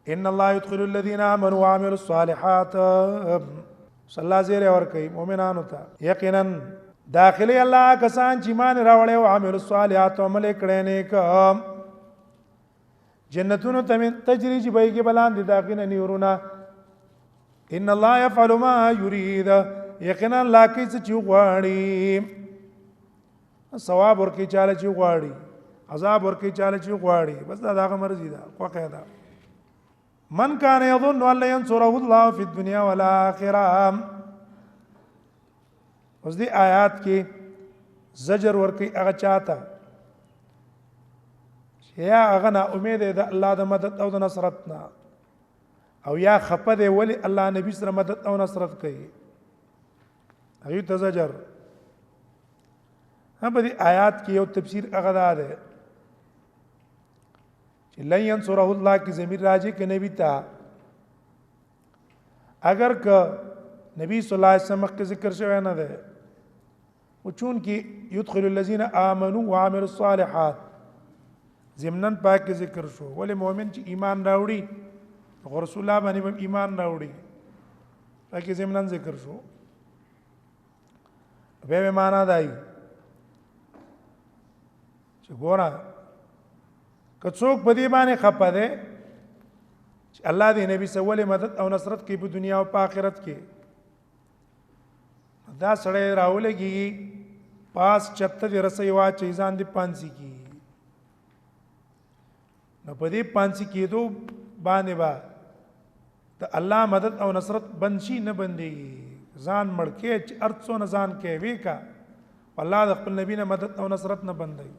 ان الله يدخل الذين امنوا وعملوا الصالحات صلی الله زیر اور کوي مؤمنانو ته یقینا داخلي الله کسان چې ایمان راوړل او عمل الصالحات عمل کړي نیک جنتونو تجري چې بهږي بلان دي داخنه نیورونه ان الله يفعل ما يريد یقینا الله کې چې غواړي ثواب ورکي چاله چې غواړي عذاب ورکي چاله چې غواړي بس دا هغه مرزي ده خو قاعده من كان يظن ان لا ينصره الله في الدنيا والاخره اوس دې آیات کې زجر ورکي هغه چاته یا هغه نه امید ده الله د مدد او د نصرت نه او یا خپه دی ولی الله نبی سره مدد او نصرت کوي هغه ته زجر هم دې آیات کې یو تفسیر هغه ده چې لن ينصره الله کی ضمیر راځي کې نبی تا اگر که نبی صلی الله علیه وسلم کې ذکر شوی نه ده او چون کې يدخل الذين امنوا وعملوا الصالحات ضمنن پاک ذکر شو ولی مؤمن چې ایمان راوړي رسول الله باندې ایمان راوړي پاک ضمنن ذکر شو به معنا دای چې ګورا کڅوک په دې باندې خپه ده چې الله دې نبی سره ولې مدد او نصرت کوي په دنیا او په آخرت کې دا سړی راولېږي پاس چته دې رسې وا چې ځان دې پانسي کی نو په دې پانسي کېدو باندې با ته الله مدد او نصرت بنشي نه بندي ځان مړکې چې ارڅو نه ځان کې ویکا الله د خپل نبی نه مدد او نصرت نه بندي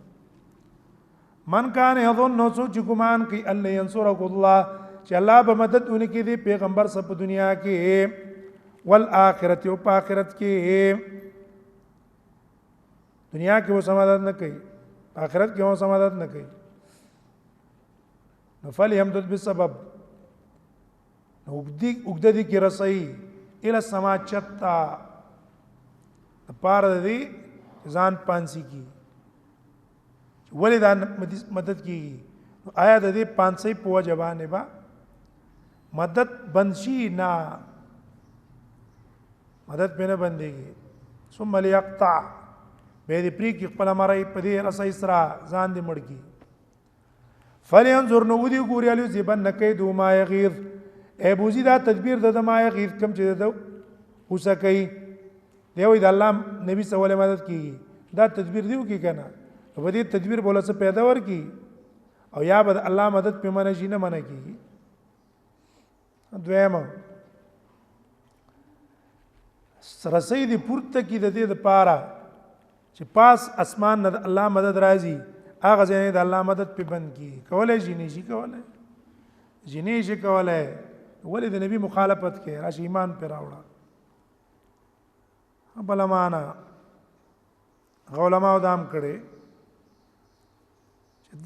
من کان یظن سوچ ګمان کوي الله ينصرک الله چې الله به مدد ونکړي دی پیغمبر سره په دنیا کې والآخرت او په آخرت کې دنیا کې و سمادت نه کوي آخرت کې و سمادت نه کوي نفل يمدد بالسبب وګددي کې رسي الى السما چتا پار دي ځان پانسي کی ولی دا مدد کیږي آیا د دې 500 په جوانه با مدد بنشي نه مدد په نه بنديږي ثم ليقطع به دې پری کې خپل مړی په دې رسای سره ځان دې مړکی فلينظر نو ودي ګوري الو زبن نکید ما یغیظ اے بوزي دا تدبیر د ما یغیظ کم چې د اوسه کوي دی وې د الله نبی صلی الله علیه مدد کیږي دا تدبیر دیو کی کنه په دې تدبیر بوله څه پیدا ورکی او یا بد الله مدد په منه شي نه منه کیږي دویمه سرسې دې پورته کی د دې لپاره چې پاس اسمان نه الله مدد راځي هغه ځای د الله مدد په بند کی کولای شي نشي کولای جنې شي کولای ولې د نبی مخالفت کې راشي ایمان پر راوړه بل معنا علماء دام کړي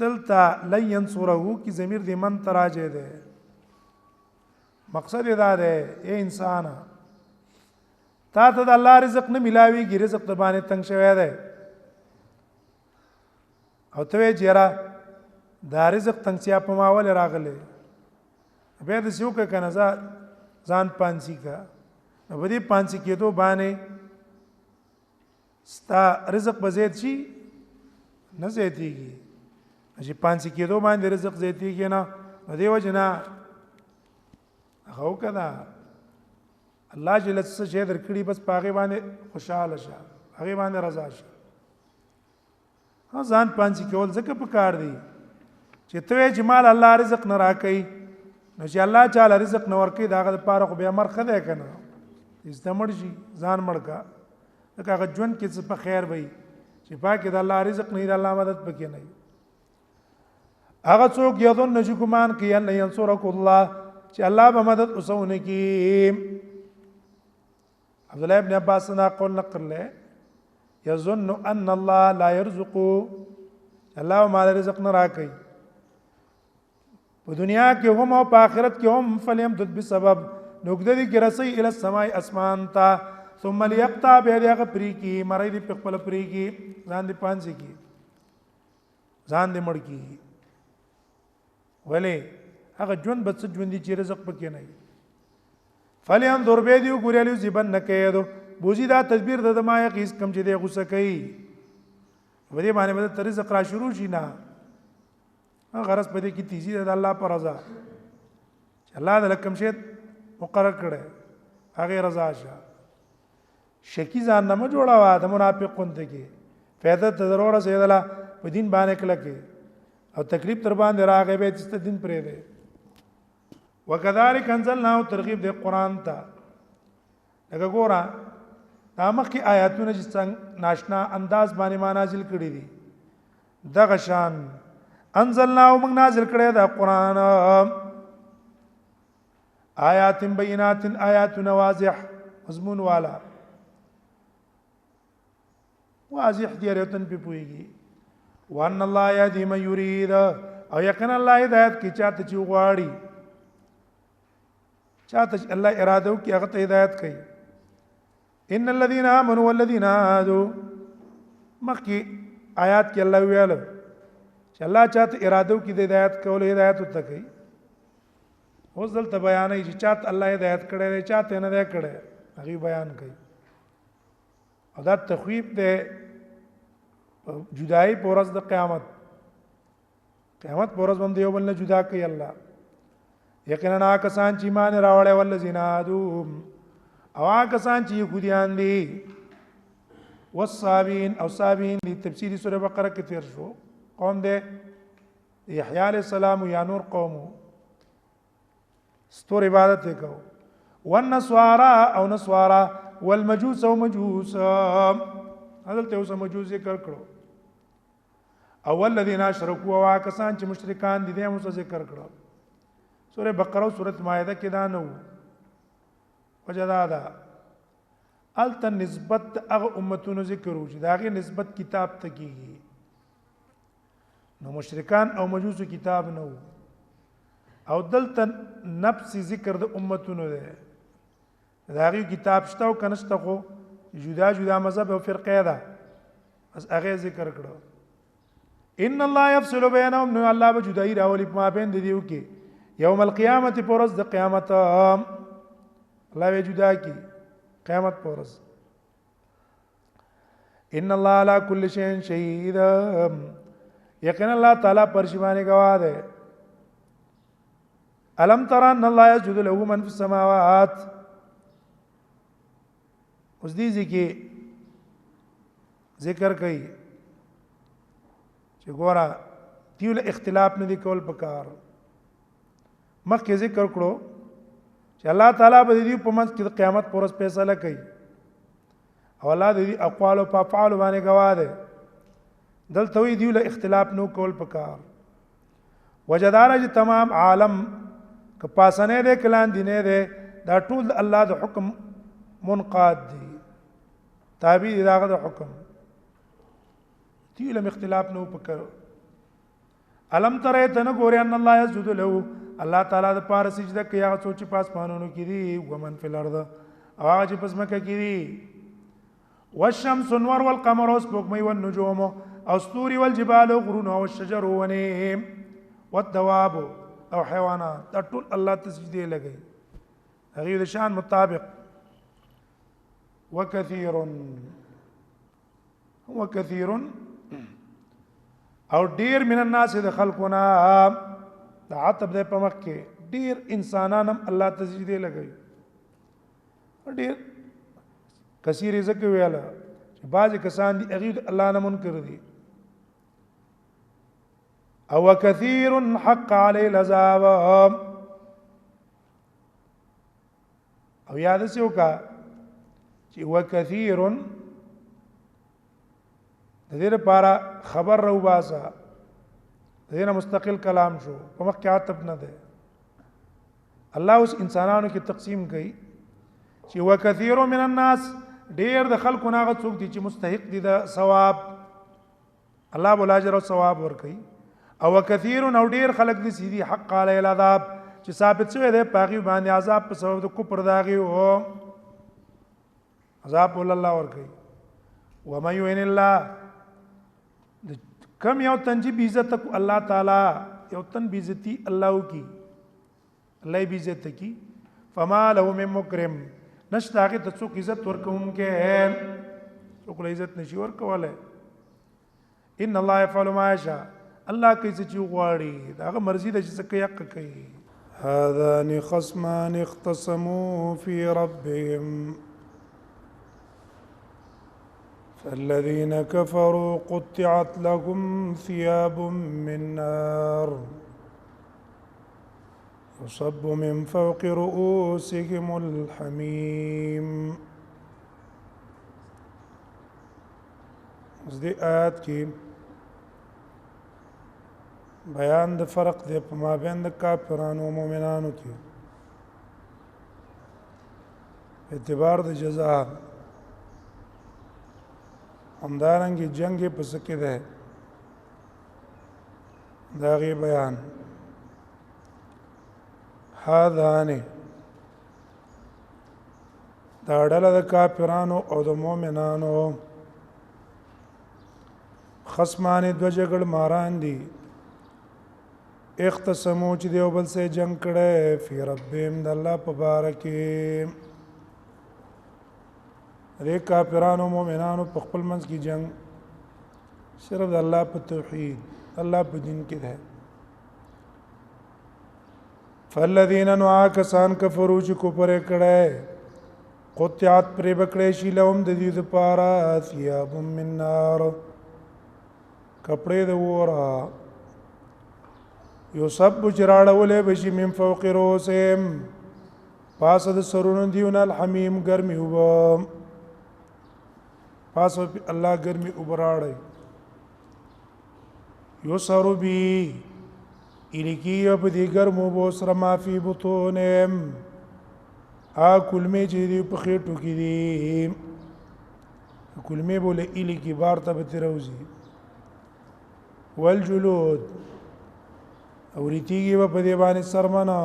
دلته لن ينصره کی ضمیر دې من تراجه ده مقصد دا ده اے انسان تا ته د الله رزق نه ملاويږي رزق ته باندې تنگ شوی ده او ته جره دا رزق تنگ سیا په ماول راغله به د سیو کې کنه ځان پانسی کا نو دې پانسی کېدو باندې ستا رزق بزید شي نه زیاتیږي چې پانسی کېدو باندې رزق زیاتیږي نه دیو جنا هو کدا الله جل څه شه درکړي بس پاغه باندې خوشاله شه هغه باندې رضا شه ځان پانسی کول ځکه په کار دی چې ته جمال الله رزق نه راکې نو چې الله تعالی رزق نه ورکې داغه لپاره خو به مرخه ده کنه استمر شي ځان مړکا هغه ژوند کې څه په خیر وي چې پاکه د الله رزق نه د الله مدد پکې نه هغه څوک یظن چې ګمان کوي ان ينصرک الله چې الله به مدد وسونه کی عبد الله ابن عباس نے قول نقل ہے یظن ان الله لا يرزق الله ما رزق نه راکړي په دنیا کې هم او په آخرت کې هم فلیمدد بسبب نوګددي کې رسي ال السماء اسمان تا ثم ليقطع بهغه پری کی مړی دی په خپل پری کی ځان دی پانځي کی ځان دی مړ کی ولی هغه ژوند بس ژوند دي چې رزق پکې نه وي فلینظر به دی ګوري له زبن نکیدو بوزي دا تدبیر د ما یقیس کم چې دی غوسه کوي و دې باندې به رزق را شروع شي نه غرض پدې کې تیزی د الله پر رضا چې الله د لکم شی مقرر کړي هغه رضا شه شکی ځان نه جوړاوه د منافق کونته کې فائدہ ته ضرور سیدلا په دین باندې کله کې او تکلیف تر باندې راغی به چې دین پرې ده وکذالک انزلنا ترغیب د قران ته لکه ګورا تامخ کی آیاتونه چې څنګه ناشنا انداز باندې ما نازل کړي دي دغه شان انزلنا موږ نازل کړی دا قران آیات بینات آیات واضح مضمون والا واضح دی رتن په پويږي وان الله يهدي من يريد او یقینا الله هدایت کی چاته چې غواړي چاته الله اراده کوي هغه ته هدایت کوي ان الذين امنوا والذين هادوا مخکي آیات کې الله ویل چې الله چاته اراده کوي د هدایت کول هدایت وته کوي اوس دلته بیان یې چې چاته الله هدایت کړي چاته نه دی کړي هغه بیان کوي او دا تخویب ده جدائی پورز د قیامت پورز باندې یو بل نه جدا کوي الله یقینا کسان چې ایمان راوړل ولذین هادو او کسان چې يهوديان دي والصابين او صابين دي تفسیری سوره بقره کې تیر شو قوم ده یحیی علیہ السلام یا نور قوم ستور عبادت وکاو والنصارى او نصارى والمجوس او مجوس حضرت اوس مجوس ذکر کړو او الذين اشركوا واکسان چې مشرکان دي دې موږ ذکر کړو سوره بقره او سوره مائده کې دا نو وجدادا الت نسبت هغه امتونو ذکر و چې داغه نسبت کتاب ته کیږي نو مشرکان او مجوس کتاب نو او دلته نفس ذکر د امتونو ده داغه کتاب شته او کنهشته خو جدا جدا مذهب او فرقه ده بس هغه ذکر کړو ان الله يفصل بينهم نو الله به جدای راولي په ما بین دیو کې یوم القیامت پرز د قیامت الله به جدا کی قیامت پرز ان الله على كل شيء شهید یقینا الله تعالی پر شی باندې گواه ده الم تر ان الله يسجد له من في السماوات اوس دې ذکر کوي چې ګوره دیول اختلاف نه دی کول پکار مخکې ذکر کړو چې الله تعالی به دې په منځ کې د قیامت پرز فیصله کوي او الله دې اقوال او افعال باندې گواه ده دلته وی دیول اختلاف نو کول پکار وجدار چې تمام عالم کپاسنه دې کلان دینه دې دا ټول الله د حکم منقاد دي تابع دي داغه د حکم دیول اختلاف نو پکار علم ترى تن ګوري ان الله يسجد له الله تعالی د پاره سجده کوي هغه څوک چې پاسمانونو کې دي ومن فی الارض او هغه چې پس مکه کې دي والشمس والنور والقمر والسبوع والنجوم او ستوري والجبال وغرون والشجر ونيم والدواب او حیوانات دا ټول الله تسجده لګي هغه د شان مطابق وكثير او ډیر من الناس د خلقنا د عتب د پمخ کې ډیر انسانانم الله تسجده لګي ډیر کثیر زکه ویاله چې بعض کسان دي هغه الله نه منکر دي او كثير حق عليه العذاب او یاد سیو کا چې وكثير د دې لپاره خبر رو باسا دینه مستقل کلام شو په مخ کې عتب نه ده الله اوس انسانانو کې تقسیم کوي چې وكثير من الناس ډیر د خلکو ناغه څوک دي چې مستحق دي د ثواب الله بول اجر او ثواب ور کوي او وكثير او ډیر خلک دي سيدي حق علی العذاب چې ثابت شوی دی پاغي باندې عذاب په سبب د کفر داغي او عذاب ول الله ور کوي ومن يعن الله کم یو تنجی بیزت کو الله تعالی یو تن بیزتی الله کی الله به عزت کی فما له من مکرم نشته هغه ته څوک عزت ورکوونکې څوک له عزت نشي ورکولی ان الله يفعل ما يشاء الله کوي چې غواړي دا هغه مرضی ده چې څه کوي حق کوي هذان خصمان اختصموا في ربهم فالذين كفروا قطعت لهم ثياب من نار يصب من فوق رؤوسهم الحميم اس دې آیات کې بیان د فرق دی په مابین د کافرانو او مؤمنانو کې اعتبار د جزاء همدارنګه جنگ په څه کې ده دا غي بیان هذان دا ډله د کافرانو او د مؤمنانو خصمان دو جګړ ماران دي اختصمو چې دیو بل سره جنگ کړي فی ربهم د الله په باره کې دې کافرانو مؤمنانو په خپل منځ کې جنگ صرف د الله په توحید الله په دین کې ده فالذین نعاکسان کفروا چې کفر کړي قطعت پر بکړې شي لهم د دې لپاره ثياب من نار کپڑے د وره یصب جراړولې بشي من فوق رؤوسهم پاس د سرونو دیونه الحمیم ګرمي وب پاس الله ګرمي وبراړي یسر بی الکی په دې ګرمو بو سره ما فی بطونهم کلمې چې دی په خېټو کې دي کلمې بوله الکی بار ته به تروزی والجلود او ریتیږي په دې باندې سرمنه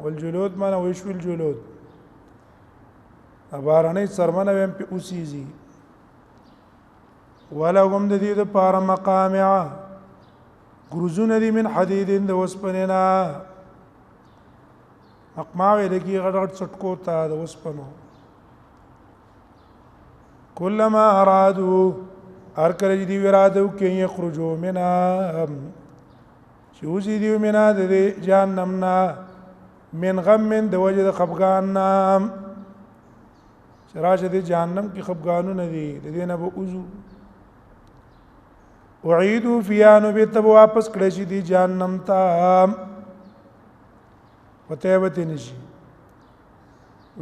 والجلود معنا وشو الجلود ابارنه سرمنه هم په اوسېږي ولهم د دې لپاره مقامع ګروزونه دي من حدید د وسپنینا مقمع لګي غړغړ چټکو ته د وسپنو کلمہ ارادو هر کله دی ورادو کې یخرجو منا شوزي دی منا د جهنمنا من غم من د وجد خفغان شراشه دی جهنم کې خفغانونه دي د دې نه به اوزو اعيدوا فيها نبت واپس کړی شي دی جهنم ته پته وته نشي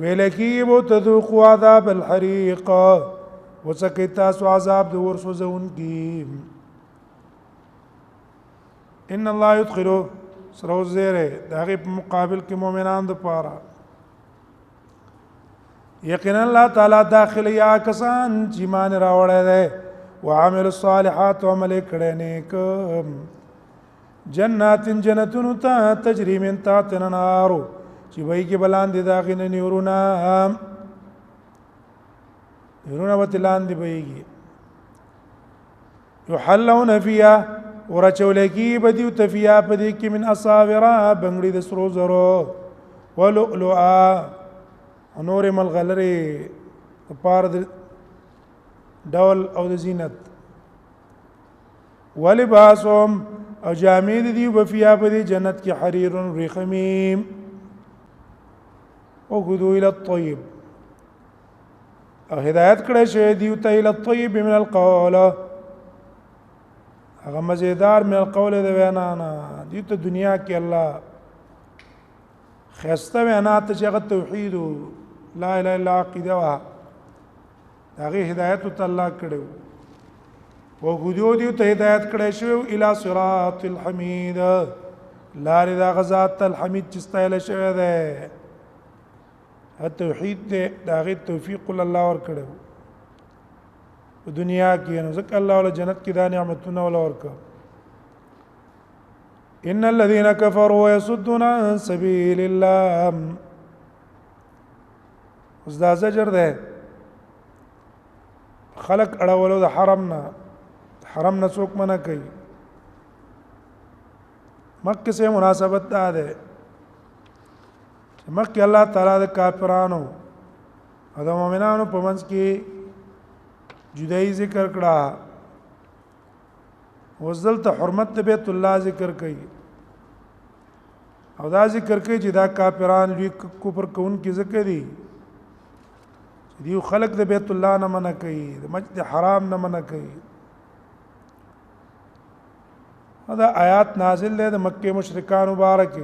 ویلکی بو تذوقوا عذاب الحريق وسکه تاسو عذاب د ورسوزون کی ان الله يدخل سرو زیره دغه په مقابل کې مؤمنان د پاره یقینا الله تعالی داخلي یا کسان چې مان راوړل دي وعمل الصالحات وعمل کړه نیک جنات جنتون ته تجري من تحتها النار چې وای کې بلان دي داغه نه نیورونه يرون وتلان دی بيږي يحلون فيها ورچولکی بدیو تفیا پدې کې من اصابر بنگړي د سرو زرو ولؤلؤا نور ملغلري پار د ډول او د زینت ولباسهم او جامې دي وفیا پدې جنت کې حرير رخميم او غدو الى الطيب او هدایت کړی شوی دی ته ال الطيب من القول هغه مزیدار من القول د وینا نه دی ته دنیا کې الله خسته وینا ته چې هغه توحید لا اله الا عقیده وا هغه هدایت ته الله کړو او غدو دی ته هدایت کړی شوی الی صراط الحمید لار د غزات الحمید چې ستایل شوی دی التوحید دې داغه توفیق الله ور کړو په دنیا کې نو ځکه الله ول جنت کې دا نعمتونه ول ورکړه ان الذين كفروا ويصدون عن سبيل الله اوس دا زجر ده خلق اړولو د حرم نه څوک منع کوي مکه سره مناسبت ده مخکې الله تعالی د کافرانو او د مؤمنانو په منځ کې جدایي ذکر کړه، وزلته حرمت د بیت الله ذکر کړي او دا ذکر کوي چې دا کافران لوی کفر کوونکي ذکر دي چې دیو خلق د بیت الله نه منع کوي، د مسجد حرام نه منع کوي. دا آیات نازل ده د مکه مشرکان مبارک.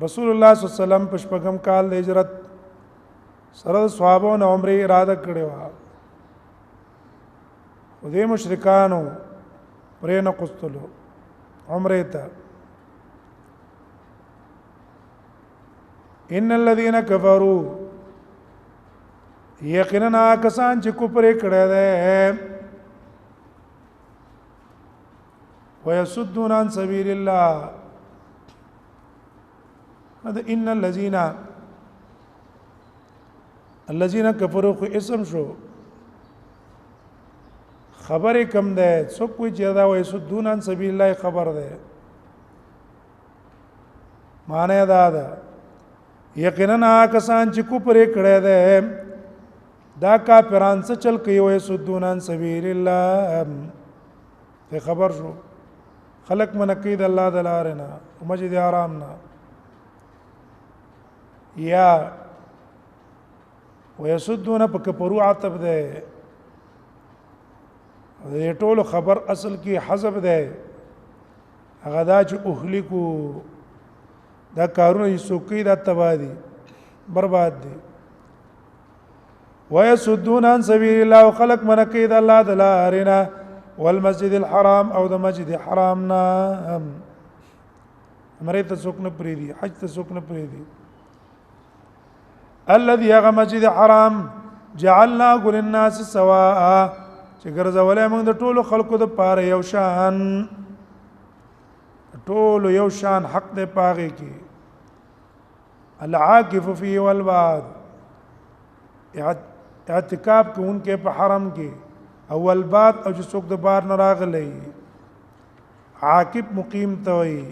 رسول الله صلی الله علیه وسلم په شپږم کال د هجرت سره صحابو نه عمره اراده کړې و، او د مشرکانو پرې نه قستلو عمره ته. ان الذين كفروا یقینا کسان چې کفر کړي دي ويصدون عن سبيل الله، هذا ان الذين كفروا خو اسم شو، خبر کم ده څوک کوئی چې دا ويصدون عن سبيل الله خبر ده معنی دا ده یقینا کسان چې کفر کړي دي دا کافرانو څخه چل کوي ويصدون عن سبيل الله، ته خبر شو خلق منقی د الله د لارې نه مسجد حرام نه، یا ويصدون په کفرو عتب ده، د ټولو خبر اصل کې حذف ده، هغه دا چې اهلکو دا کارونه سوکې دا تبادي برباد دي. ويصدون عن سبيل الله خلق منقی د الله د لارې نه والمسجد الحرام او د مسجد حرام نه مری ته څوک نه پریدي، حج ته څوک نه پریدي. الذي هغه مسجد حرام جعلنا للناس سواء چې ګرځولې موږ د ټولو خلقو د پاره یو شان، ټولو یو شان حق دې پاغه کې. العاکف فيه والباد اعتکاف کوونکې په حرم کې اول بات او چې څوک د بار نه راغلی، عاکف مقیم ته وي،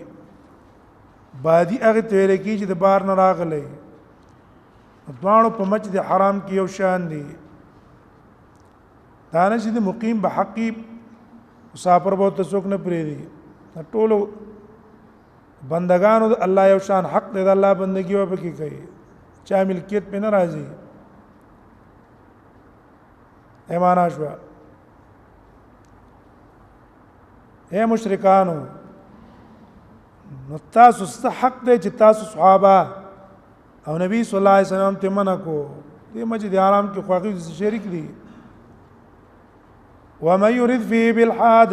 بادي هغه ته ویل کېږي چې د بار نه راغلی. دواړو په مسجد حرام کې یو شان دي، دا نه چې د مقیم به حقي مسافر به ته څوک نه پرېږدي، ټولو بندگانو د الله یو شان حق دی، د الله بندگی وبکې کوي، چا ملکیت په نه راځي. ایمانا شو اے مشرکانو، نو تاسو حق دی چې تاسو صحابه او نبی صلی الله علیه وسلم ته منع کو دې مسجد حرام کې خواږه شریک دي. ومن يريد فيه بالحاد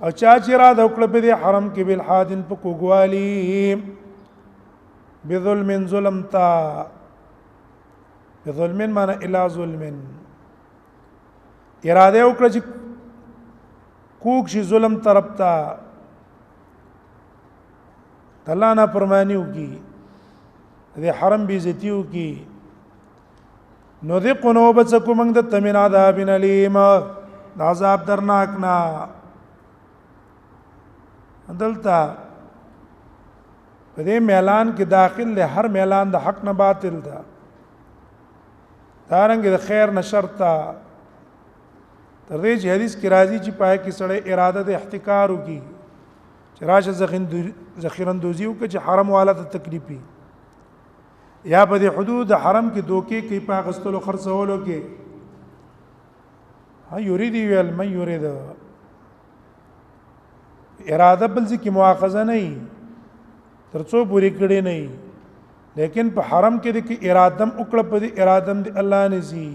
او چا چې را د وکړه په دې حرم کې بالحاد په کوګوالي بظلم ظلم تا بظلم معنی الا ظلم اراده وکړه چې کوک شي ظلم طرف ته الله نه پرمانیو کی دې حرم بی عزتیو کی نو دې قنو بچکو موږ د تمن عذاب الیم عذاب درناک نا دلته په دې میلان کې داخل له هر میلان د حق نه باطل ده دارنګ د خیر نشر تا تر دې چې حدیث کې راځي چې پای کې سړی اراده د احتکار وکي چې راشه ذخیرندوزی وکړي چې حرم والا ته تکلیفي یا په دې حدود حرم کې دوکې کې په غستلو خرڅولو کې ها یرید ویل من یرید اراده بل ځکه مؤاخذه نه ترڅو پوری کړي نه لیکن په حرم کې د ارادم وکړه په دې ارادم د الله نزي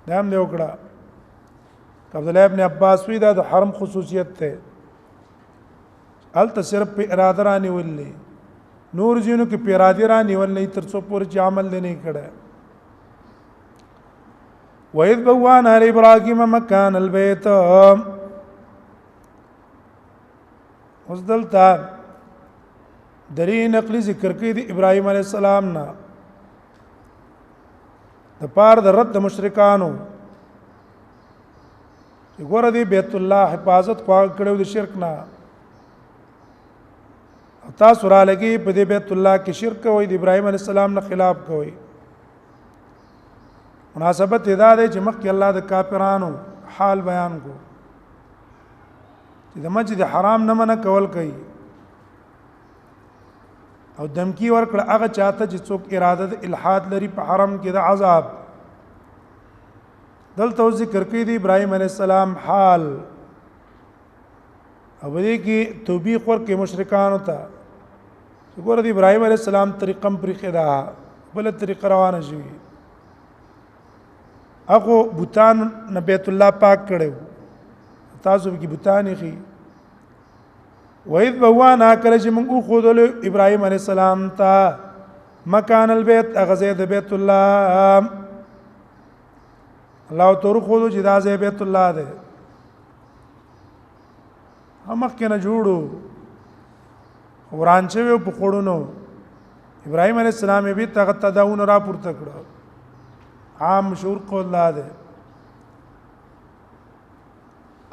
دام دې وکړه. عبد الله ابن عباس وی دا د حرم خصوصیت ته الته صرف په اراده رانی ولې نور جنو کې په اراده رانی ولې ترڅو پور چې عمل نه کړه. وَإِذْ بَوَّأْنَا لِإِبْرَاهِيمَ مَكَانَ الْبَيْتِ اوس دلته درې نقلی ذکر کوي د ابراهيم عليه السلام نه د پار د رد مشرکانو ګوره دی بیت الله حفاظت خوا کړو د شرک نه تاسو را لګي په دې بیت الله کې شرک کوي د ابراهيم عليه السلام نه خلاف کوي مناسبت ادا ده چې مخکې الله د کافرانو حال بیان کو چې د مسجد حرام نه منع کول کوي او دمکی ورکړه هغه چاته چې څوک اراده د الحاد لري په حرم کې د عذاب دلته ذکر کوي د ابراهيم عليه السلام حال او دې کې توبېخ ورکړي مشرکانو ته وګوره د ابراهيم عليه السلام طریقم پر خدا بل طریقه روانه شي هغه بوتان نه بیت الله پاک کړو تاسو کې بوتان خي وإذ بوانا کله چې موږ خو د ابراهيم عليه السلام ته مکان البيت اغزه د بیت الله الله تور خو چې دا ځای بیت الله ده هم کې نه جوړو ورانچه په خړونو ابراهيم عليه السلام به تغه تداون را پورته کړو عام مشهور قول الله ده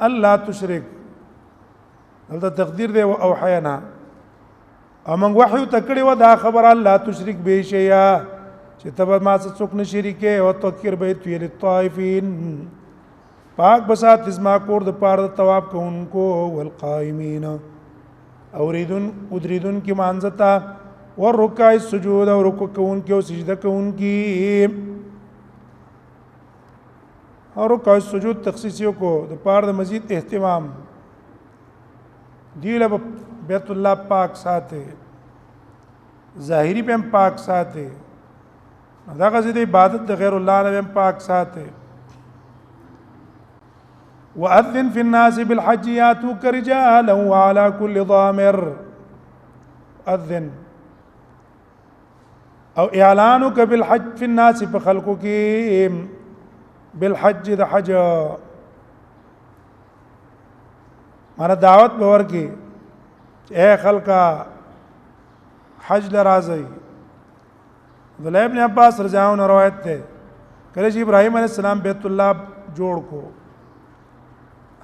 الله تشرک دلته تقدیر دی او حینا امنګ وحی تکړه و دا خبر الله تشرک به شیا چې تبه ما څوک نه شریکه او تذکر بیت ویل الطائفین پاک بسات اسما کور د پاره تواب کوونکو والقائمین اوریدن ادریدن کی مانزتا ورکع السجود او رکوع کوونکو او سجده کوونکی اور رکع السجود تخصیصیو کو د پاره د مزید اهتمام دیله بیت الله پاک ساته ظاهری په پاک ساته دا غزه د عبادت د غیر الله نه پاک ساته وأذن في الناس بالحج ياتوك رجالا وعلى كل ضامر أذن او اعلانك بالحج في الناس فخلقك بالحج د حج مانا دعوت باور کی اے خلقا حج لرازی عبداللہ ابن عباس رضی اللہ عنہ روایت تے کله چې ابراهيم عليه السلام بیت الله جوړ کو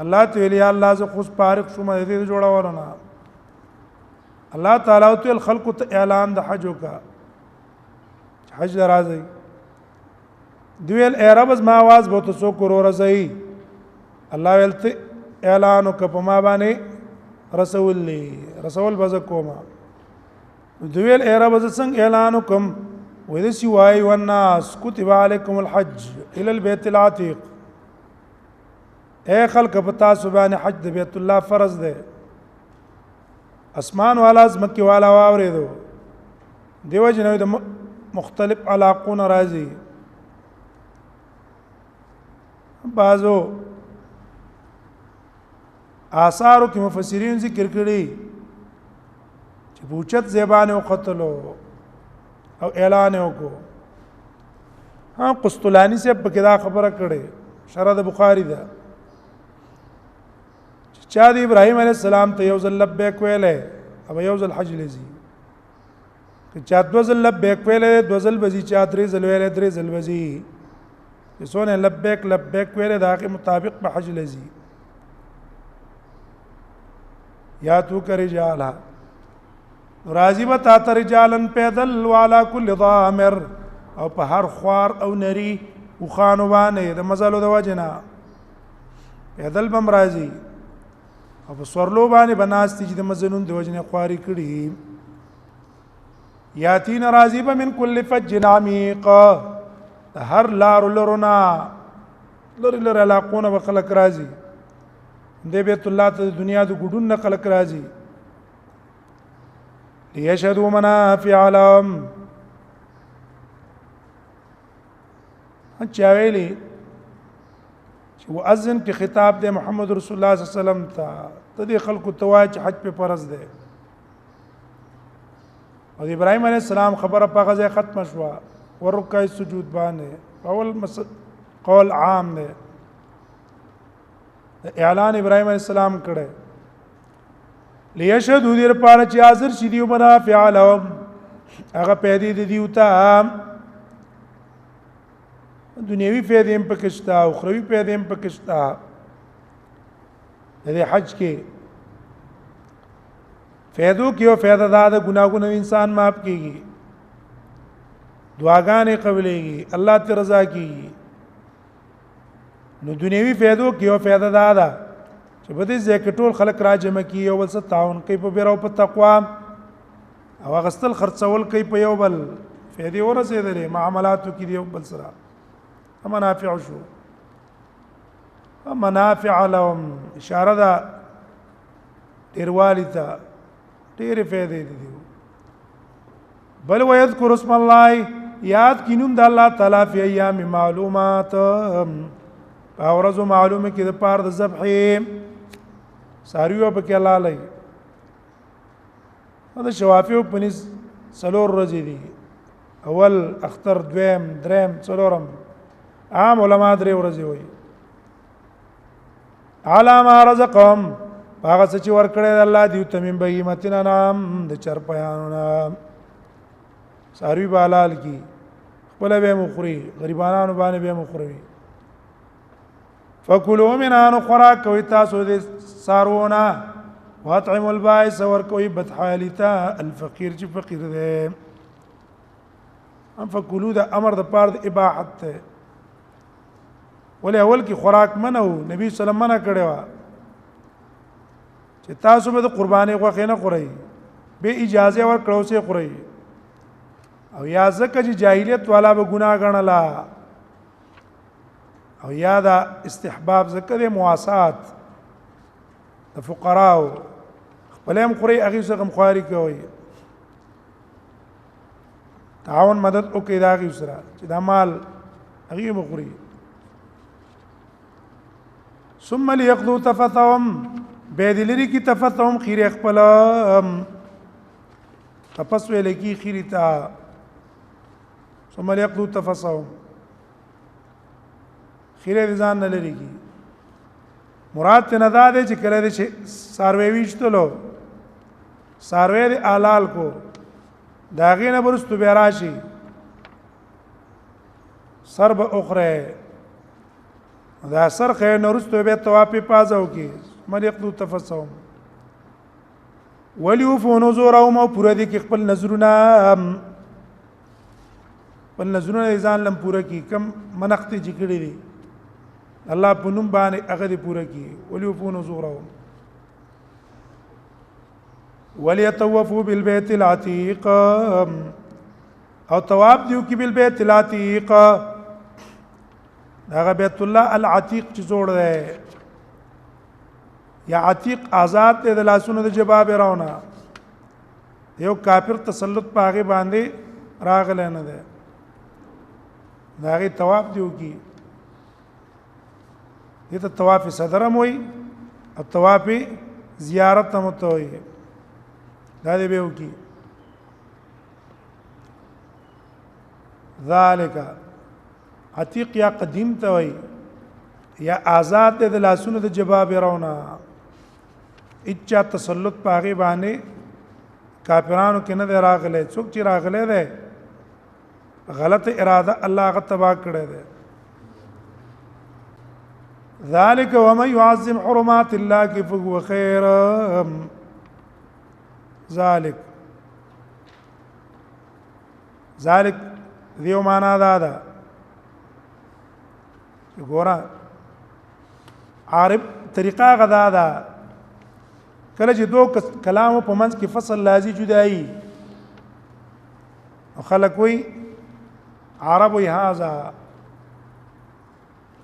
الله تعالی الله ز خص فارغ شوم دې جوړاونه الله تعالی او تل خلق ته اعلان د حج کا حج لرازی دویل عرب از ما आवाज بہت سو کرو رضی الله ولته اعلان وکړه ما باندې رسول بز کوما دویل عرب از څنګه اعلان وکم وې سی وای والناس كتب عليكم الحج الى البيت العتيق اے خلق پتا سبحان حج د بیت الله فرض ده اسمان والا زمکی والا واوریدو دیو جنو د مختلف علاقون راځي بعضو آثارو کې مفسرین ذکر کړي چې بوچت زبانه او قتلو او اعلان وکړو ها قسطلانی سے په کدا خبره کړي شرح د بخاری ده چا د ابراهيم عليه السلام ته یو ځل لبیک ویلې او یو ځل حج لذي چې چا دو ځل لبیک ویلې دو ځل بزي چا درې ځل ویلې درې ځل بزي چې سونه لبیک ویلې دغه مطابق په حج لذي یا تو کر رجالا راضی بتا تر رجالن پیدل والا کل ضامر او په هر خوار او نری او خانوانه د مزلو د وجنا پیدل بم راضی او په سورلو باندې بناستي چې د مزنون د وجنه خواري کړي یاتین راضی من کل فج عمیق هر لار لرنا لر علاقونه بخلق راضی د بیت الله ته دنیا د ګډون نه خلق راځي ليشهدوا منافع لهم چا ویلي چې مؤذن کې خطاب د محمد رسول الله صلی الله علیه وسلم ته د خلکو توای چې حج په فرض ده او ابراهيم عليه السلام خبره په غزه ختم شو ورکع سجود باندې اول قول عام ده اعلان ابراهيم عليه السلام کړه ليشهدوا دیر پاره چې حاضر شې دیو منافع لهم هغه پیدې دیو ته دنیوي پیدې هم پکشتا او اخروی پیدې هم پکشتا د حج کې فیدو کیو فیدا دا د ګناګونو انسان معاف کیږي دعاګانې قبلېږي الله ته رضا کیږي نو دنیوي فیدو کیو فیدا دا ده چې په دې ځکه ټول خلک راجمع کی یو بل سره تعاون کوي په بیرو په تقوا او غستل خرڅول کوي په یو بل فیدې ورسېدلې معاملاتو کې دی یو بل سره منافع شو منافع لهم اشاره ده ډیروالي ته ډېرې فیدې دي بل ويذكر اسم الله یاد کینوم د الله تعالی فی ایام معلومات اورزو معلومه کې د پاره د ذبح ساریو په کې الله لای دا شوافیو پنځ څلور ورځې دي اول اختر دویم دریم څلورم عام علما درې ورځې وي علامه رزقهم هغه څه چې ورکړی الله دیو تمیم بهیمتنا نام د چر پیانونه ساروی بالال کی خپل به مخری غریبانو باندې به مخری فکلوا منها خوراک کوي تاسو د سارونه واطعموا البائس ور کوي بدحالتا الفقير چې فقیر دی ام فکلوا د امر د پاره د اباحت ته ولې اول کې خوراک منو نبی صلی الله علیه وسلم منع کړی و چې تاسو به د قرباني غوښه نه خورئ به اجازه ور کړو سي خورئ او یا زکه چې جاهلیت والا به ګناه غنلا او یا دا استحباب زکه د مواسات د فقراو خپلهم خوري اغه څنګه مخاري کوي تعاون مدد او کې دا غي سره چې دا مال اغه مخوري ثم ليقضوا تفثهم بيدلري کی تفثهم خیر خپل تپس ویل کی خیرتا ثم ليقضوا تفثهم خیر ځان نه لري کی مراد ته نه دا دی چې کله دې ساروي وشتلو ساروي د آلال کو داغه نه برستو به راشي سرب اخره دا سرخه نورستو به توافي پازو کی مليقضوا تفثهم وليوفوا نذورهم او پوره دي کې خپل نظرونه خپل نظرونه ځان لم پوره کی کم منخت جګړې دي الله په نوم باندې هغه دې پوره کی وليوفوا نذورهم وليطوفوا بالبيت العتيق او طواف دیو کی بالبيت العتيق هغه بیت الله العتیق چې جوړ دی یا عتیق آزاد دی د لاسونو د جواب راونه یو کافر تسلط پاغه باندې راغله نه ده داغه طواف دیو کی دې ته طواف صدرم وي او طواف زیارت هم ته وي دا دې به وکي ذالک عتیق یا قدیم ته وي یا آزاد د لاسونو د جواب راونه اچا تسلط پاغه باندې کافرانو کې نه راغله څوک چې راغله ده غلط اراده الله غ تبا کړی ده ذالک ومن يعظم حرمات الله فهو خير ذالک دیو معنا دا ګورا عارب طریقه غدا دا کله چې دوه کلام په منځ کې فصل لازم جدایي خلک وي عرب وي هاذا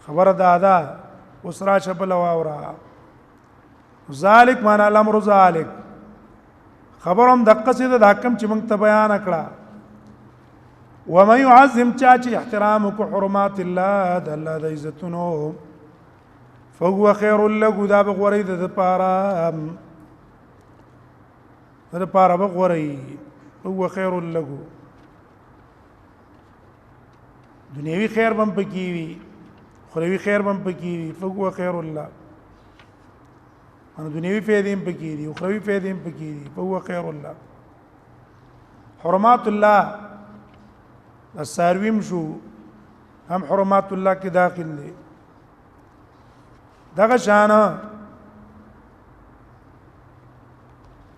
خبر دا اسرا شبل واورا ذالک معنا الامر ذالک خبرم دقه سي د حکم چې موږ ته بیان کړه ومن يعظم چاچی احترام کو حرمات الله د الله د عزتونو فهو خير له دا بغوري د پارا بغوري هو خير له دنیوي خیر بم پکېوي خروي خیر بم پکېوي فهو خير له انا دنیوي فائدې پکېدي او خروي فائدې پکېدي فهو خير له حرمات الله السارویم شو هم حرمات الله کې داخل دي دغه شان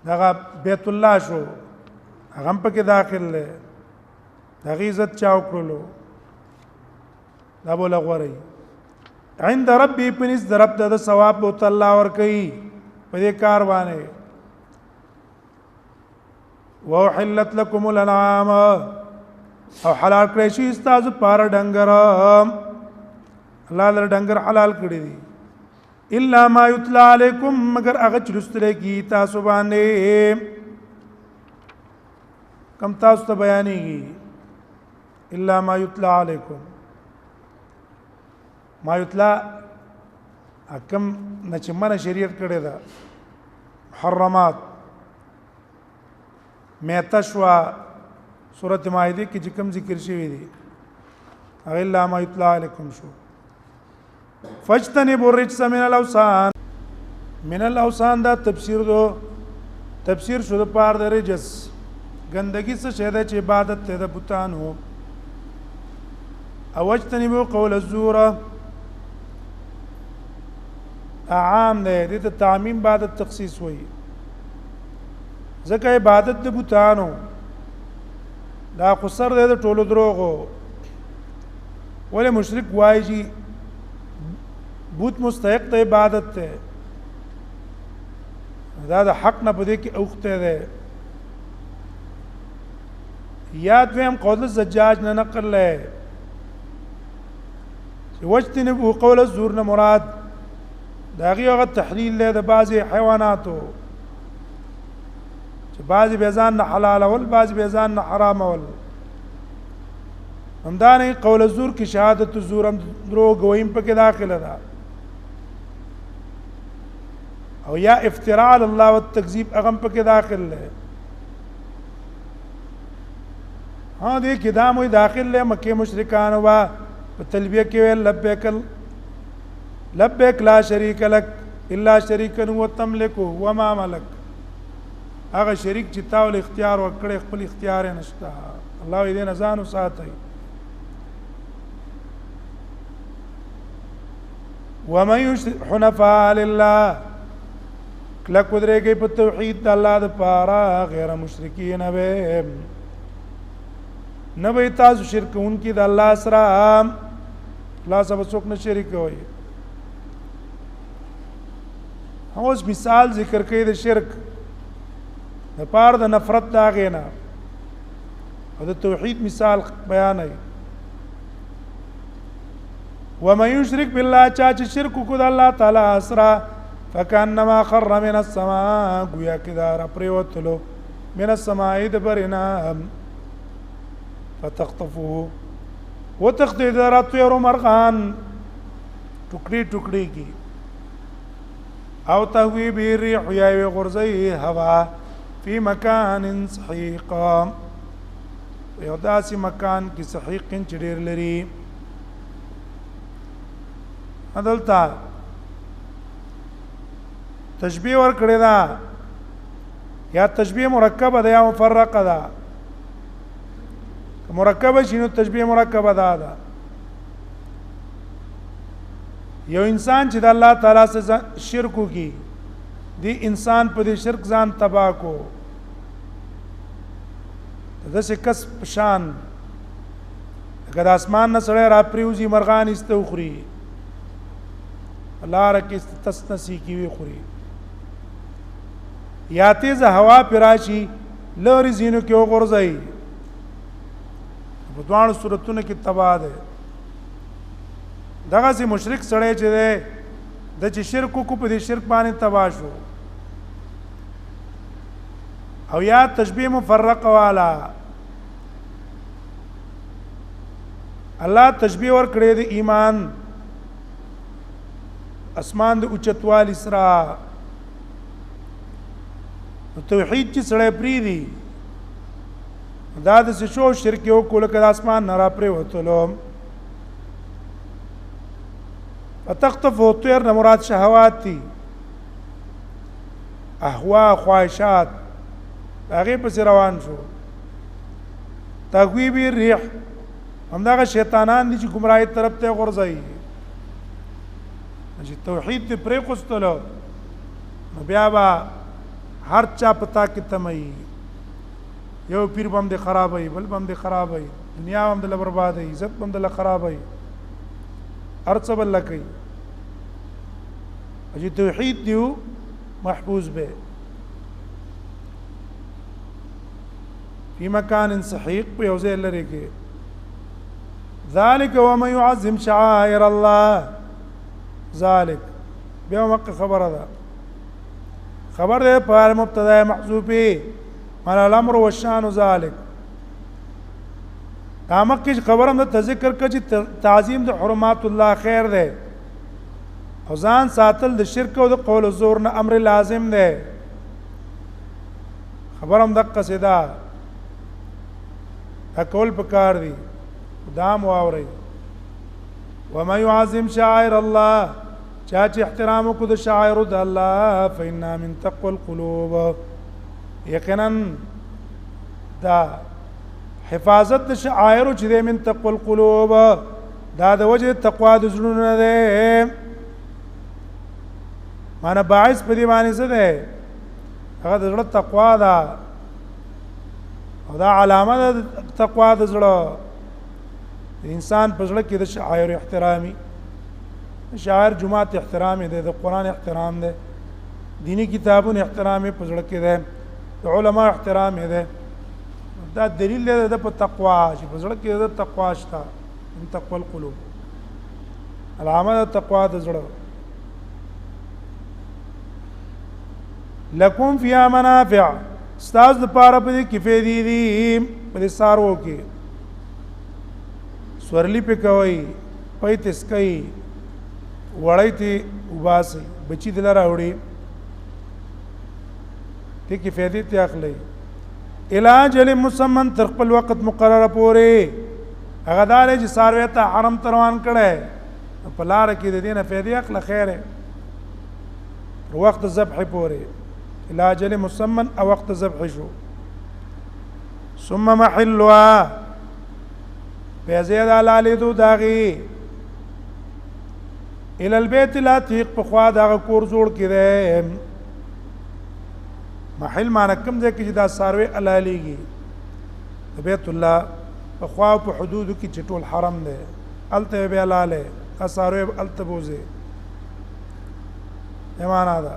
دغه بیت الله شو هغه هم پکې داخل دی هغې عزت چا وکړلو دا به لغورئ عند ربي پنځ د رب د ثواب به ورته الله ورکوي په دې کار باندې وحلت لكم الانعام او حلال کړی شي ستاسو پاره ډنګر الله در ډنګر حلال کړی دي الا ما يتلى عليكم مگر هغه چې لوستل کی تاسو باندې کم تاسو ته بیانېږي الا ما يتلى عليكم ما يتلى حکم نه چې منه شریعت کړی ده محرمات میته شوا سورۃ مائده کې چې کوم ذکر شوی دی هغه الا ما يتلى عليكم شو فاجتنبوا الرجس من الاوثان دا تفسیر شو د پار د رجس ګندګي څه شه ده چې عبادت ته د بوتانو او اجتنبوا قول الزور عام ده د تعمیم بعد التخصیص وي ځکه عبادت د بوتانو دا قصر ده د ټولو دروغو ولې مشرک وایي بوت مستحق د عبادت ته دا د حق نه پدې کې اوخته ده یاد ویم قول الزجاج نه نقل له وجتنبوا قول الزور نه مراد دا غیغه تحلیل له د بعضی حیواناتو چې بعضی بیزان نه حلال او بعضی بیزان نه حرام او همدانه قول الزور کې شهادت الزور هم درو غویم پکې داخله ده او یا افتراء علی الله والتکذیب اغم پکې داخل له ها دې کې دا مو داخل له مکه مشرکان وا په تلبیه کې لبیک لا شریک لک الا شریکا هو تملک وما ملک هغه شریک چې تاول اختیار ورکړي خپل اختیار نشته الله دې نه ځان وساتي ومن يشرك حنفاء لله کله قدرتږي په توحید د الله د پاره غیر مشرکین به نه وي تاسو شرک اونکي د الله سره الله سره څوک نه شریک وي اوس مثال ذکر کوي د شرک د پاره د نفرت دا غینا او د توحید مثال بیانوي ومن يشرك بالله چا چې شرک کو د الله تعالی سره فكانما خر من السماء گویا کدار پریوتلو من السماء دبرنا فتخطفه وتخطف الطير مرغان ټوکړي ټوکړي کی او تهوي به الريح يا غرزي هوا في مكان سحيق یو داسې مکان کې سحيق چې ډېر لري عدالتا تشبیه ور کړی دا یا تشبیه مرکبه ده یا مفرقه ده مرکبه شنو تشبیه مرکبه ده یو انسان چې د الله تعالی سره شرک کوي دی انسان په دې شرک ځان تباہ کو دغه کس شان اگر اسمان نه سره را پریوزی مرغان استوخري الله رکه تستنسی کی وی خوري یا تیز هوا پراشي لوري زینو کې وغورځي په دوه صورتونو کې تباہ ده دغه سي مشرک سره چې ده د چې شرک کو په دې شرک باندې تباہ شو او یا تشبیه مفرق والا الله تشبیه ور کړی د ایمان اسمان د اوچتوال اسرا توحید چې سره پری دي دا د شو شرک یو کول کړه اسمان نه را پرې وته فتخطف الطير مراد شهوات دي اهوا خواهشات هغه په روان شو تغویب الريح همداغه شیطانان دي چې گمراهی طرف ته غورځي چې توحید دې پرې کوستلو نو بیا با هر چا پتا کې تمای یو پیر بم دې خرابای بل بم دې خرابای دنیا هم دې بربادای عزت بم دې خرابای ارڅ بل لکې اجي توحید دیو محفوظ به في مكان صحيح بيوزي لريكي ذلك ومن يعظم شعائر الله ذلك بيوم خبر هذا خبر ده پر مبتدا محذوفي من الامر والشان ذلك تامک کی خبرم د ذکر کچ تعظیم د حرمات الله خیر ده او ځان ساتل د شرک او د قول زور نه امر لازم ده خبرم د قصدا اکول پکار دی دام واوري وما يعظم شعائر الله چاچ احترام کو د شعائر د الله فإن من تقوى القلوب یقینا دا حفاظت د شعائر چې من تقوى القلوب دا د وجه تقوا د زړونو ده معنا باعث په دی باندې څه ده هغه د زړه تقوا ده او دا علامه د تقوا د زړه انسان په زړه کې د شعائر احترامي شاعر جماعت احترام ده د قران احترام ده دینی کتابونو احترام په زړه کې ده علماء احترام ده دا دلیل ده د تقوا چې په زړه کې د تقوا شته ان تقوا القلوب علامه د تقوا د زړه لکم فی منافع استاذ د پاره په کې فېدی دي په سارو کې سورلی په کوي پېتس کوي وړای ته وباسي بچی دل راوړي ته کې فېدی ته اخلي علاج مسمن تر خپل وخت مقرره پورې هغه دار چې ساروي ته حرم تروان کړي په لار کې د دینه فېدی اخله خیره وخت ذبح پورې علاج مسمن او وقت ذبح شو ثم محلها بيزيد على لدو داغي الى البيت العتيق بخوا داغه کور جوړ کړي محل معنی کوم ځای کې دا ساروي علاليږي بیت الله بخوا په حدود کې چټول حرم ده الته به علاله ساروي الته بوزي معنا ده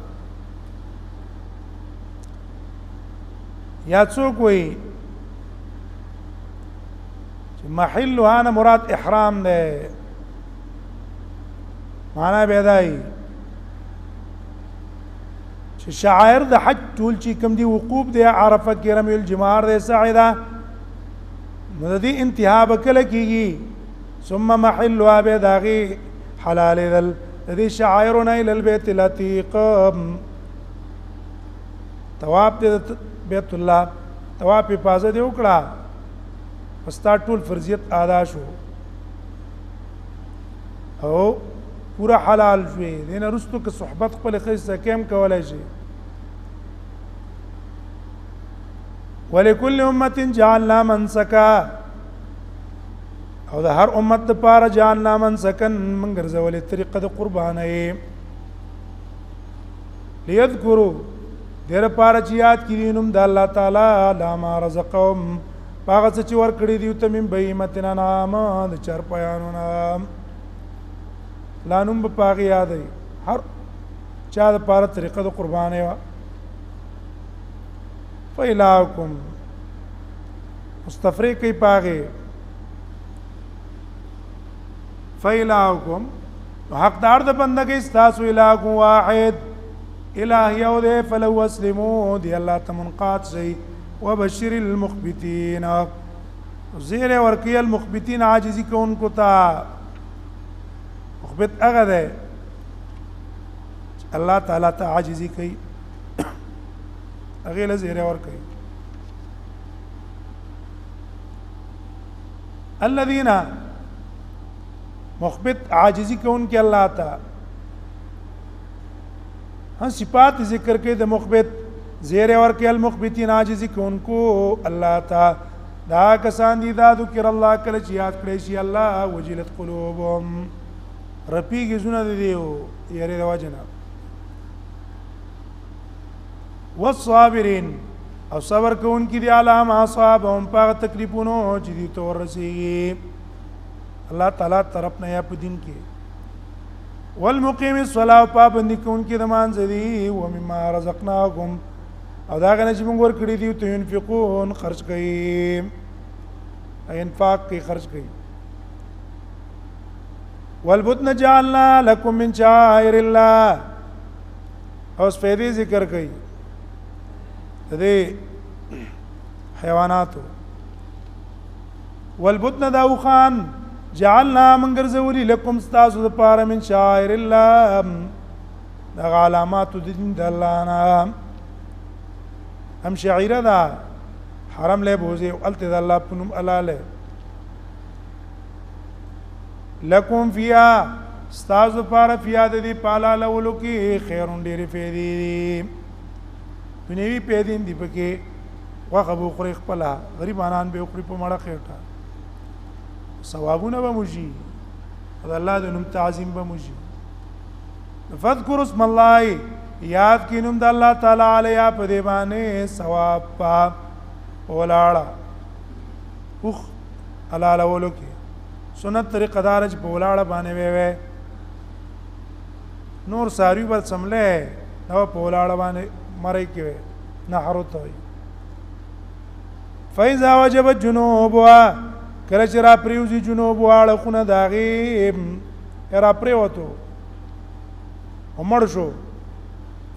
یا څوک وي چې محل هانه مراد احرام ده معنا به دای چې شعائر د حج ټول چې کوم دي وقوف دي عرفه کې رمي الجمار ده سعیدا نو د دې انتها بکله کیږي ثم محلها به داغي حلال دل د دې شعائرنا الى البيت العتيق طواف بیت الله طواف حفاظت دی وکړه پستا ټول فرضیت ادا شو او پورا حلال شوی دینه رستو که صحبت خپل خیسه کم کولای شي ولکل امه جعلنا منسکا او د هر امت لپاره جعلنا منسکن من ګرځولې طریقه د قربانۍ ليذكروا دیر پاره چې یاد کړي نوم د الله تعالی لا ما رزقهم هغه چې ور کړی دی ته من بهیمتنا نام د چر پیانونه لا نوم په پاغه یاد هر چا د پاره طریقه د قربانه وا فیلاکم مستفریقی پاغه فیلاکم حقدار د بندګۍ استاسو الہ واحد الہ یو دے فلو اسلمو دی اللہ تمنقات سی وبشر المخبتین زیر ورکی المخبتین عاجزی کو ان کو تا مخبت اغد ہے اللہ تعالیٰ تا عاجزی کی اغیل زیر ورکی الذین مخبت عاجزی کو ان کے اللہ تا ہاں صفات ذکر کے د مخبت زیر اور کے المخبتین عاجزی کو ان کو اللہ تا دا کسان دی دا ذکر الله کله چې یاد کړی شي الله وجلت قلوبهم رپیږي زونه دیو یری د واجنه والصابرین او صبر کوونکي دي علی ما اصابهم په تکلیفونو چې دي تور رسیږي الله تعالی طرف نه یا په دین کې والمقیم الصلاه پابندي کوونکي د مانځ دي و مما رزقناهم او دا غنه چې موږ ورکړي دي ته ينفقون خرج کوي انفاق کوي خرج کوي والبدن جعلنا لكم من شعائر الله او سپیدی ذکر کوي دې حیواناتو والبدن داوخان جعلنا من ګرځولي لكم استاسو د پاره من شعائر الله دا علامات د دین د الله نه هم شعیره ده حرم له بوزي او الته د الله پنوم الاله لکم فیا استاذ پار فیا د دې پالا لولو کې خیرون ډېرې فېدې دنیوي پیدین دی پکې واخه بو خوري خپل غریبانان به خوري په مړه خېټه ثوابونه به موجي د الله د نوم تعظیم به موجي فذكر اسم الله یاد کینم د الله تعالی علیه په دی باندې ثواب پا ولاړه اوخ حلال ولو کې سنت طریقه دار چې په ولاړه باندې وې نور ساروی بل سمله نو په ولاړه باندې مړی کې نحر ته فإذا وجب الجنوب کله چې را پریوزي جنوب واړه خونه داغي را پریوتو عمر شو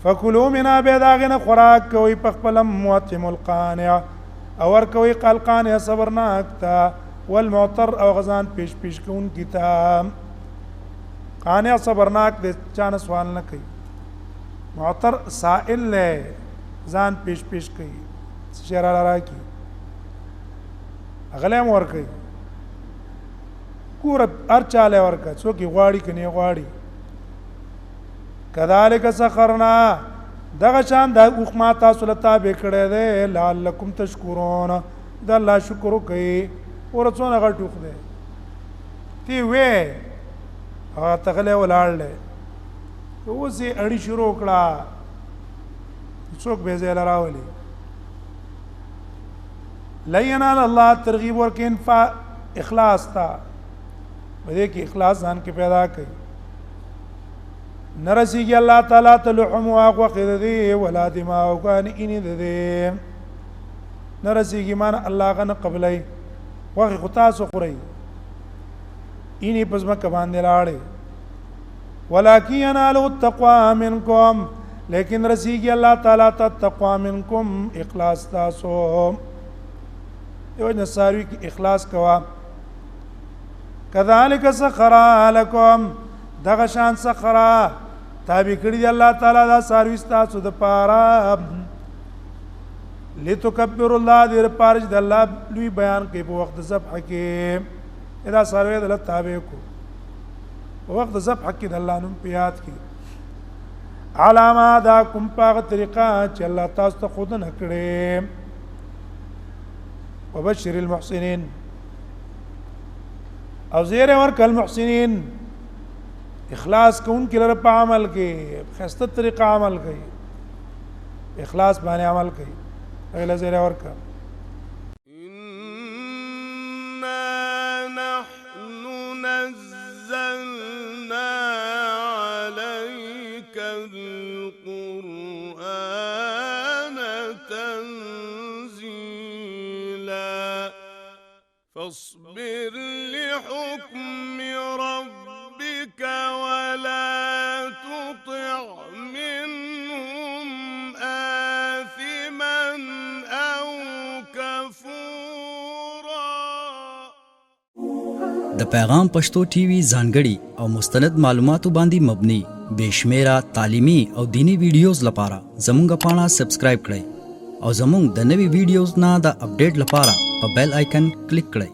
فکلوا منا بيداغنا خوراک کوي په خپل موتم القانع او ور کوي قلقان صبرناک تا والمعطر او غزان پیش کون کتاب قانع صبرناک د چانه سوال نه کوي معطر سائل له ځان پیش کوي شعر را کی غلام ور کوي کور هر چاله ور کوي څوک غواړي کني غواړي کذالک سخرنا دغه شان د اوخما تاسو له تابع کړه ده لعلکم تشکرون د الله شکر کوي ورڅونه غټوخ ده تی وې ها تغله ولاړل اوسې اړي شروع کړه څوک به زه لراولي لینال الله ترغیب ورکین فا اخلاص تا بده کې اخلاص ځان کې پیدا کړي نرسیږي الله تعالی ته لحم واغه خدي ولا دماء وکان ان دې نرسیږي مان الله غن قبلای واغه خطا سو خوري اني پزما کبان دلاړي ولکن ينال التقوى منكم لیکن رسیږي الله تعالی ته تقوا منکم اخلاص تاسو یو نساروی کی اخلاص کوا کذالک سخر لكم دغه شان سخر تابع کړی دی الله تعالی دا سرویس تاسو د پاره لتکبر الله دې پارج د الله لوی بیان کوي په وخت ذبح کې ادا سروي د تابع کو په وخت ذبح کې د الله نوم پیاد کې علامه دا کوم په طریقه چې الله تاسو ته خود نه کړي وبشر المحسنين او زیر ورک المحسنين اخلاص کون کې لره په عمل کې خسته طریقه عمل کوي اخلاص باندې عمل کوي اغه زیر ورک إنا نحن نزلنا عليك القرآن تنزيلا فاصبر لحكم ربك ولا تطع منهم آثما أو كفورا. د پیغام پښتو ټي وي ځانګړي او مستند معلوماتو باندې مبني بشمیره تعلیمي او دینی ویډیوز لپاره زموږ پاڼه سبسکرایب کړئ او زموږ د نوي ویډیوز نه د اپډیټ لپاره په بیل آیکن کلیک کړئ.